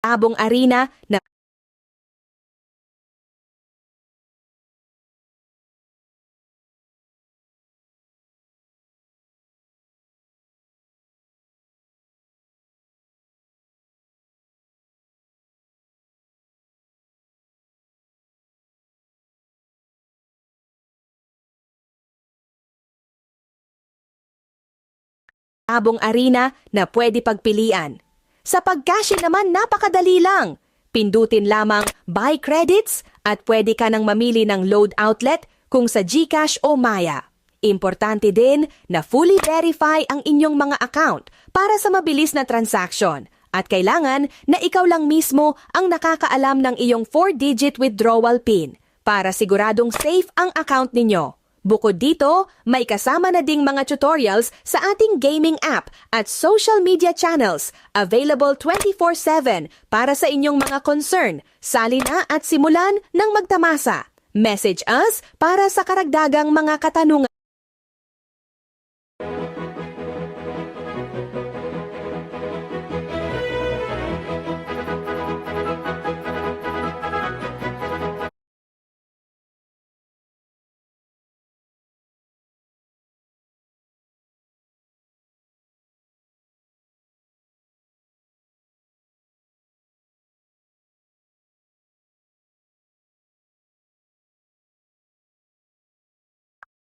Abong arena na pwede pagpilian. Sa pagcash naman napakadali lang. Pindutin lamang buy credits at pwede ka nang mamili ng load outlet kung sa GCash o Maya. Importante din na fully verify ang inyong mga account para sa mabilis na transaction at kailangan na ikaw lang mismo ang nakakaalam ng iyong 4-digit withdrawal PIN para siguradong safe ang account ninyo. Bukod dito, may kasama na ding mga tutorials sa ating gaming app at social media channels available 24/7 para sa inyong mga concern. Sali na at simulan ng magtamasa. Message us para sa karagdagang mga katanungan.